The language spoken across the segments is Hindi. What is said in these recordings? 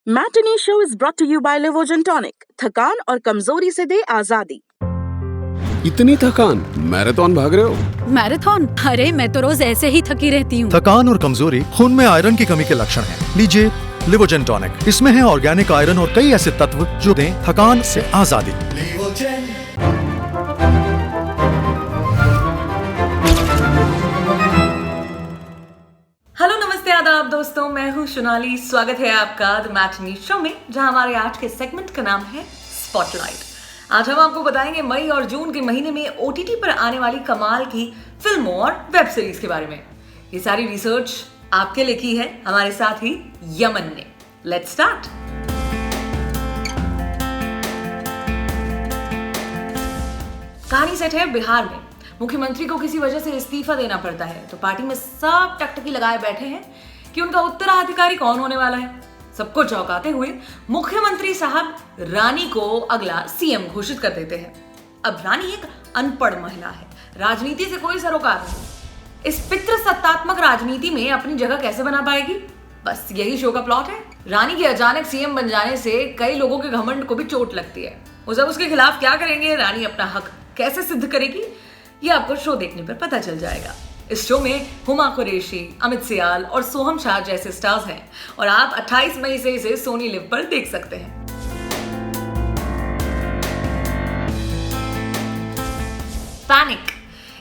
Matinee show is brought to you by Livogen tonic. थकान और कमजोरी से दे आजादी। इतनी थकान, मैराथन भाग रहे हो? मैराथन? अरे मैं तो रोज ऐसे ही थकी रहती हूँ। थकान और कमजोरी खून में आयरन की कमी के लक्षण हैं। लीजिए लिवोजन टॉनिक। इसमें है ऑर्गेनिक आयरन और कई ऐसे तत्व जो दें थकान से आजादी। हेलो, नमस्ते, आदाब दोस्तों, मैं हूँ सोनाली। स्वागत है आपका द मैटिनी शो में, जहां हमारे आज के सेगमेंट का नाम है स्पॉटलाइट। आज हम आपको बताएंगे मई और जून के महीने में ओटीटी पर आने वाली कमाल की फिल्मों और वेब सीरीज के बारे में। ये सारी रिसर्च आपके लिए की है हमारे साथी यमन ने। Let's start. कहानी सेट है बिहार में। मुख्यमंत्री को किसी वजह से इस्तीफा देना पड़ता है तो पार्टी में सब टकटकी लगाए बैठे हैं कि उनका उत्तराधिकारी कौन होने वाला है। सबको चौंकाते हुए मुख्यमंत्री साहब रानी को अगला सीएम घोषित कर देते हैं। अब रानी एक अनपढ़ महिला है, राजनीति से कोई सरोकार नहीं। इस पितृसत्तात्मक राजनीति में अपनी जगह कैसे बना पाएगी? बस यही शो का प्लॉट है। रानी के अचानक सीएम बन जाने से कई लोगों के घमंड को भी चोट लगती है। वो सब उसके खिलाफ क्या करेंगे, रानी अपना हक कैसे सिद्ध करेगी, ये आपको शो देखने पर पता चल जाएगा। इस शो में हुमा कुरैशी, अमित सियाल और सोहम शाह जैसे स्टार्स हैं और आप 28 मई से इसे सोनी लिव पर देख सकते हैं। पैनिक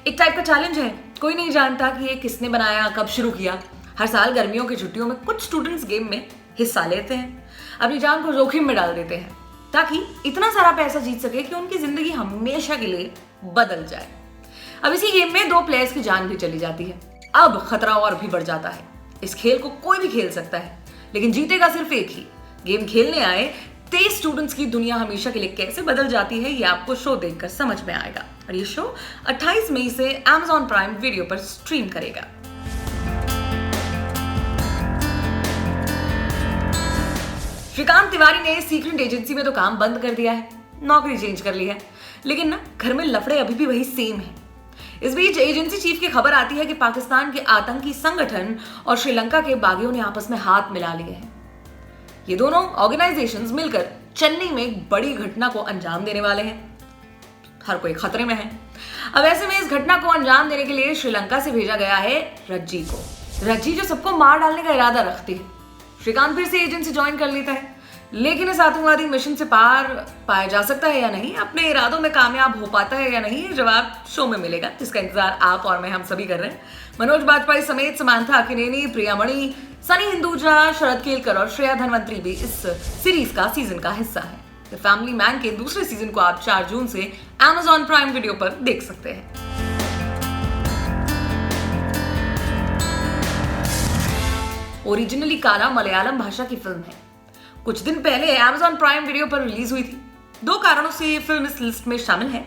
एक टाइप का चैलेंज है। कोई नहीं जानता कि ये किसने बनाया, कब शुरू किया। हर साल गर्मियों की छुट्टियों में कुछ स्टूडेंट्स गेम में हिस्सा लेते हैं, अपनी जान को जोखिम में डाल देते हैं ताकि इतना सारा पैसा जीत सके कि उनकी जिंदगी हमेशा के लिए बदल जाए। अब इसी गेम में 2 प्लेयर्स की जान भी चली जाती है। अब खतरा और भी बढ़ जाता है। इस खेल को कोई भी खेल सकता है, लेकिन जीतेगा सिर्फ एक ही। गेम खेलने आए 23 स्टूडेंट्स की दुनिया हमेशा के लिए कैसे बदल जाती है, ये आपको शो देखकर समझ में आएगा। और ये शो 28 मई से Amazon प्राइम वीडियो पर स्ट्रीम करेगा। श्रीकांत तिवारी ने सीक्रेट एजेंसी में तो काम बंद कर दिया है, नौकरी चेंज कर ली है, लेकिन ना घर में लफड़े अभी भी वही सेम है। इस बीच एजेंसी चीफ की खबर आती है कि पाकिस्तान के आतंकी संगठन और श्रीलंका के बागियों ने आपस में हाथ मिला लिए हैं। ये दोनों ऑर्गेनाइजेशंस मिलकर चेन्नई में एक बड़ी घटना को अंजाम देने वाले हैं। हर कोई खतरे में है। अब ऐसे में इस घटना को अंजाम देने के लिए श्रीलंका से भेजा गया है रज्जी को। रज्जी जो सबको मार डालने का इरादा रखती है। श्रीकांत फिर से एजेंसी ज्वाइन कर लेता है, लेकिन इस आतंकवादी मिशन से पार पाया जा सकता है या नहीं, अपने इरादों में कामयाब हो पाता है या नहीं, ये जवाब शो में मिलेगा, जिसका इंतजार आप और मैं हम सभी कर रहे हैं। मनोज बाजपेयी समेत समांथा अकिनेनी, प्रिया मणि, सनी हिंदुजा, शरद केलकर और श्रेया धनवंतरी भी इस सीरीज का सीजन का हिस्सा है। द फैमिली मैन के दूसरे सीजन को आप 4 जून से Amazon प्राइम वीडियो पर देख सकते हैं। ओरिजिनली काला मलयालम भाषा की फिल्म है। कुछ दिन पहले Amazon प्राइम वीडियो पर रिलीज हुई थी। 2 कारणों से ये फिल्म इस लिस्ट में शामिल है।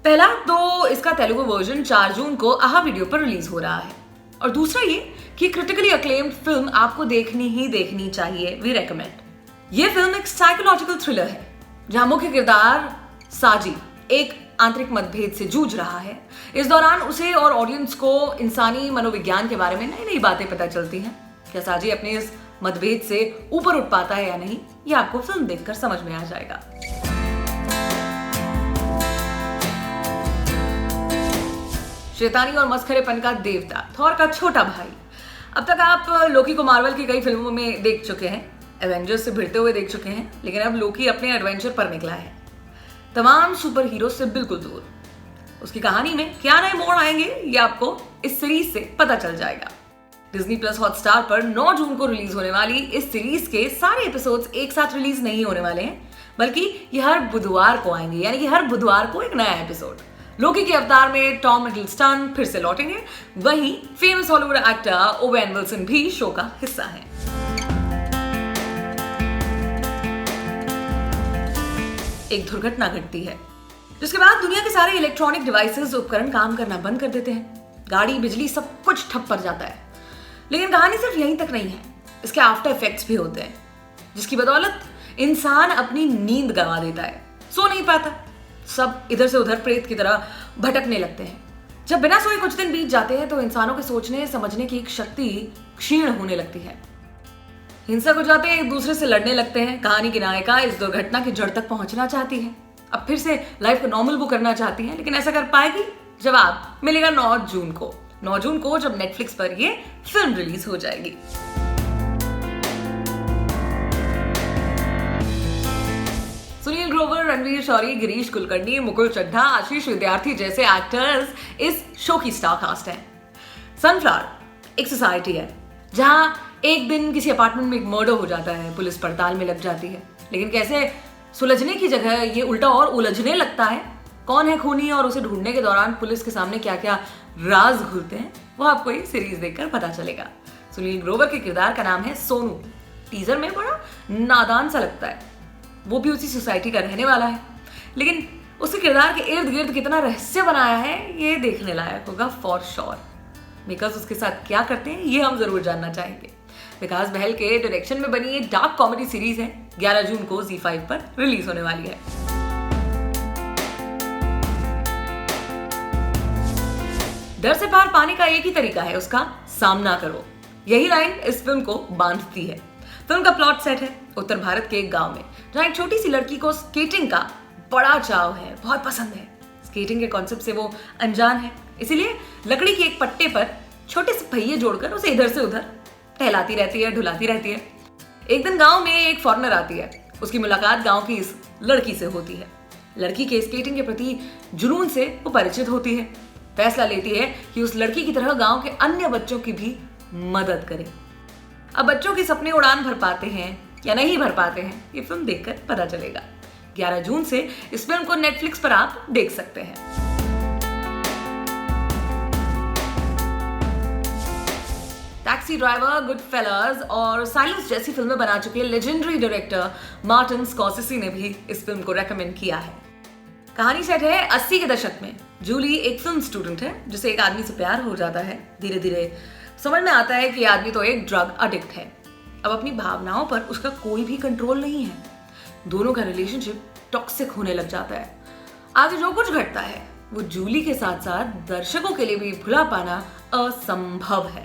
पहला तो इसका तेलुगु वर्जन 4 जून को आहा वीडियो पर रिलीज हो रहा है, और दूसरा ये कि क्रिटिकली अक्लेम्ड फिल्म आपको देखनी ही देखनी चाहिए। We recommend. ये फिल्म एक साइकोलॉजिकल थ्रिलर है जहां मुख्य किरदार साजी एक आंतरिक मतभेद से जूझ रहा है। इस दौरान उसे और ऑडियंस को इंसानी मनोविज्ञान के बारे में नई नई बातें पता चलती हैं। क्या साजी अपने इस मतभेद से ऊपर उठ पाता है या नहीं, ये आपको फिल्म देखकर समझ में आ जाएगा। शैतानी और मस्खरेपन का देवता, थॉर का छोटा भाई। अब तक आप लोकी को मार्वल की कई फिल्मों में देख चुके हैं, एवेंजर्स से भिड़ते हुए देख चुके हैं, लेकिन अब लोकी अपने एडवेंचर पर निकला है, तमाम सुपर हीरो से बिल्कुल दूर। उसकी कहानी में क्या नए मोड़ आएंगे, ये आपको इस सीरीज से पता चल जाएगा। डिज्नी प्लस हॉटस्टार पर 9 जून को रिलीज होने वाली इस सीरीज के सारे एपिसोड्स एक साथ रिलीज नहीं होने वाले हैं, बल्कि ये हर बुधवार को आएंगे, यानी कि हर बुधवार को एक नया एपिसोड। लोकी के अवतार में टॉम हिडलस्टन फिर से लौटेंगे, वहीं famous Hollywood actor Owen Wilson भी शो का हिस्सा है। एक दुर्घटना घटती है जिसके बाद दुनिया के सारे इलेक्ट्रॉनिक डिवाइसेस उपकरण काम करना बंद कर देते हैं। गाड़ी, बिजली, सब कुछ ठप पड़ जाता है। लेकिन कहानी सिर्फ यहीं तक नहीं है, इसके आफ्टर इफेक्ट्स भी होते हैं, जिसकी बदौलत इंसान अपनी नींद गंवा देता है, सो नहीं पाता, सब इधर से उधर प्रेत की तरह भटकने लगते हैं। जब बिना सोए कुछ दिन बीत जाते हैं तो इंसानों के सोचने समझने की एक शक्ति क्षीण होने लगती है। हिंसक हो जाते हैं, एक दूसरे से लड़ने लगते हैं। कहानी की नायिका इस दुर्घटना की जड़ तक पहुंचना चाहती है, अब फिर से लाइफ को नॉर्मल वो करना चाहती है, लेकिन ऐसा कर पाएगी? जवाब मिलेगा 9 जून को। 9 जून को जब नेटफ्लिक्स पर ये फिल्म रिलीज हो जाएगी। सुनील ग्रोवर, रणवीर शौरी, गिरीश कुलकर्णी, मुकुल चड्ढा, आशीष विद्यार्थी जैसे एक्टर्स इस शो की स्टार कास्ट हैं। सनफ्लावर एक सोसाइटी है जहां एक दिन किसी अपार्टमेंट में एक मर्डर हो जाता है, पुलिस पड़ताल में लग जाती है, लेकिन कैसे सुलझने की जगह ये उल्टा और उलझने लगता है। कौन है खूनी और उसे ढूंढने के दौरान पुलिस के सामने क्या क्या राज घूरते हैं, वो आपको ये सीरीज देखकर पता चलेगा। सुनील ग्रोवर के किरदार का नाम है सोनू। टीजर में बड़ा नादान सा लगता है, वो भी उसी सोसाइटी का रहने वाला है, लेकिन उसके किरदार के इर्द गिर्द कितना रहस्य बनाया है ये देखने लायक होगा फॉर श्योर। मेकर्स उसके साथ क्या करते हैं ये हम जरूर जानना चाहेंगे। विकास बहल के डायरेक्शन में बनी ये डार्क कॉमेडी सीरीज है, 11 जून को ZEE5 पर रिलीज होने वाली है। डर से पार पाने का एक ही तरीका है, उसका सामना करो। यही लाइन इस फिल्म को बांधती है। फिल्म का प्लॉट सेट है उत्तर भारत के एक गांव में, जहां एक छोटी सी लड़की को स्केटिंग का बड़ा चाव है, बहुत पसंद है। स्केटिंग के कॉन्सेप्ट से वो अनजान है, इसीलिए लकड़ी के एक पट्टे पर छोटे से पहिए जोड़कर उसे इधर से उधर टहलाती रहती है, ढुलाती रहती है। एक दिन गांव में एक फॉरेनर आती है, उसकी मुलाकात गांव की इस लड़की से होती है। लड़की के स्केटिंग के प्रति जुनून से वो परिचित होती है, फैसला लेती है कि उस लड़की की तरह गांव के अन्य बच्चों की भी मदद करे। अब बच्चों के सपने उड़ान भर पाते हैं या नहीं भर पाते हैं, ये फिल्म देखकर पता चलेगा। 11 जून से इस फिल्म को नेटफ्लिक्स पर आप देख सकते हैं। टैक्सी ड्राइवर, गुडफेलस और साइलेंस जैसी फिल्में बना चुके लेजेंडरी डायरेक्टर मार्टिन स्कॉर्सेसी ने भी इस फिल्म को रेकमेंड किया है। कहानी सेट है 80 के दशक में। जूली एक फिल्म स्टूडेंट है जिसे एक आदमी से प्यार हो जाता है। धीरे धीरे समझ में आता है कि ये आदमी तो एक ड्रग एडिक्ट है। अब अपनी भावनाओं पर उसका कोई भी कंट्रोल नहीं है। दोनों का रिलेशनशिप टॉक्सिक होने लग जाता है। आगे जो कुछ घटता है वो जूली के साथ साथ दर्शकों के लिए भी भुला पाना असंभव है।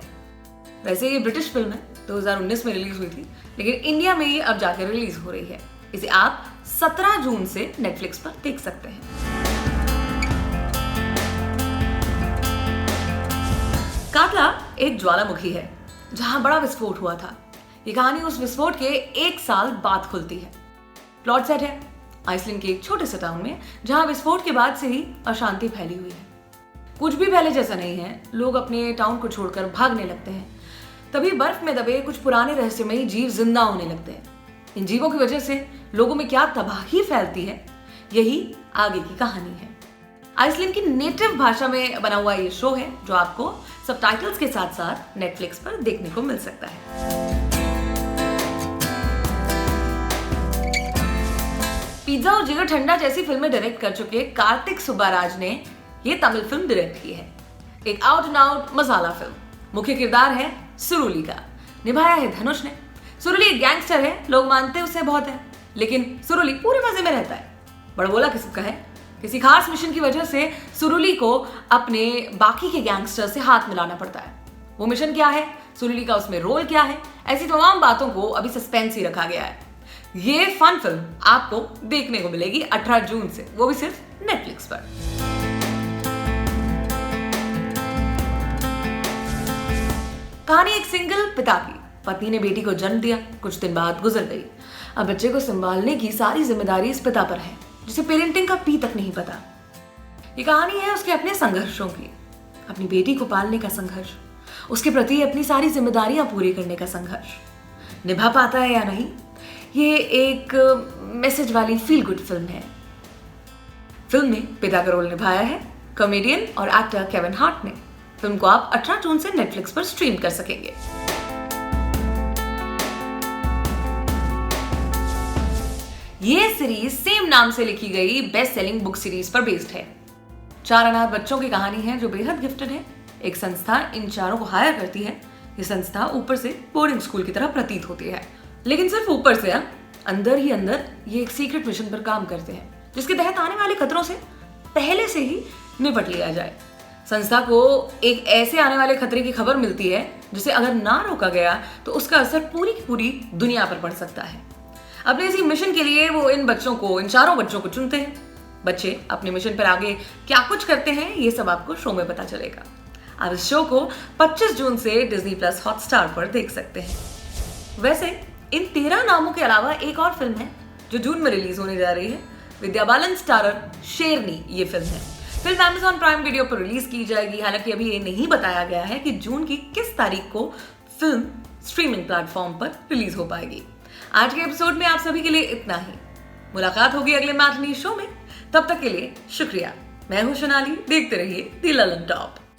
वैसे ये ब्रिटिश फिल्म है, 2019 में रिलीज हुई थी, लेकिन इंडिया में ये अब जाकर रिलीज हो रही है। इसे आप 17 जून से नेटफ्लिक्स पर देख सकते हैं। कातला एक ज्वालामुखी है जहां बड़ा विस्फोट हुआ था। ये कहानी उस विस्फोट के 1 साल बाद खुलती है। प्लॉट सेट है आइसलैंड के एक छोटे से टाउन में, जहां विस्फोट के बाद से ही अशांति फैली हुई है। कुछ भी पहले जैसा नहीं है, लोग अपने टाउन को छोड़कर भागने लगते हैं। तभी बर्फ में दबे कुछ पुराने रहस्यमयी जीव जिंदा होने लगते हैं। इन जीवों की वजह से लोगों में क्या तबाही फैलती है, यही आगे की कहानी है। आइसलैंड की नेटिव भाषा में बना हुआ ये शो है, जो आपको सबटाइटल्स के साथ साथ नेटफ्लिक्स पर देखने को मिल सकता है। पिज्जा और जिगर ठंडा जैसी फिल्में डायरेक्ट कर चुके कार्तिक सुब्बाराज ने ये तमिल फिल्म डायरेक्ट की है। एक out and out masala film. मुख्य किरदार है सुरुली का, निभाया है धनुष ने। सुरुली एक गैंगस्टर है, लोग मानते हैं उससे बहुत है, लेकिन सुरुली पूरे मजे में रहता है। बड़बोला किस्म का है। किसी खास मिशन की वजह से सुरुली को अपने बाकी के गैंगस्टर से हाथ मिलाना पड़ता है। वो मिशन क्या है, सुरुली का उसमें रोल क्या है, ऐसी तमाम बातों को अभी सस्पेंस ही रखा गया है। ये फन फिल्म आपको देखने को मिलेगी 18 जून से, वो भी सिर्फ नेटफ्लिक्स पर। कहानी एक सिंगल पिता की। पत्नी ने बेटी को जन्म दिया, कुछ दिन बाद गुजर गई। अब बच्चे को संभालने की सारी जिम्मेदारी इस पिता पर है, जिसे पेरेंटिंग का पी तक नहीं पता। ये कहानी है उसके अपने संघर्षों की, अपनी बेटी को पालने का संघर्ष, उसके प्रति अपनी सारी जिम्मेदारियां पूरी करने का संघर्ष। निभा पाता है या नहीं, ये एक मैसेज वाली फील गुड फिल्म है। फिल्म में पिता का रोल निभाया है कॉमेडियन और एक्टर केविन हार्ट ने। फिल्म को आप 18 जून से नेटफ्लिक्स पर स्ट्रीम कर सकेंगे। ये सीरीज सेम नाम से लिखी गई बेस्ट सेलिंग बुक सीरीज पर बेस्ड है। 4 अनाथ बच्चों की कहानी है जो बेहद गिफ्टेड है। एक संस्था इन चारों को हायर करती है। ये संस्था ऊपर से बोर्डिंग स्कूल की तरह प्रतीत होती है, लेकिन सिर्फ ऊपर से। अंदर ही अंदर ये एक सीक्रेट मिशन पर काम करते हैं, जिसके तहत आने वाले खतरों से पहले से ही निपट लिया जाए। संस्था को एक ऐसे आने वाले खतरे की खबर मिलती है जिसे अगर ना रोका गया तो उसका असर पूरी की पूरी दुनिया पर पड़ सकता है। अपने इसी मिशन के लिए वो इन चारों बच्चों को चुनते हैं। बच्चे अपने मिशन पर आगे क्या कुछ करते हैं ये सब आपको शो में पता चलेगा। आप इस शो को 25 जून से डिज्नी प्लस हॉटस्टार पर देख सकते हैं। वैसे इन 13 नामों के अलावा एक और फिल्म है जो जून में रिलीज होने जा रही है। विद्या बालन स्टारर शेरनी ये फिल्म है। फिल्म Amazon प्राइम वीडियो पर रिलीज की जाएगी। हालांकि अभी ये नहीं बताया गया है कि जून की किस तारीख को फिल्म स्ट्रीमिंग प्लेटफॉर्म पर रिलीज हो पाएगी। आज के एपिसोड में आप सभी के लिए इतना ही। मुलाकात होगी अगले मैथिली शो में। तब तक के लिए शुक्रिया। मैं हूं सोनाली। देखते रहिए द ललन टॉप।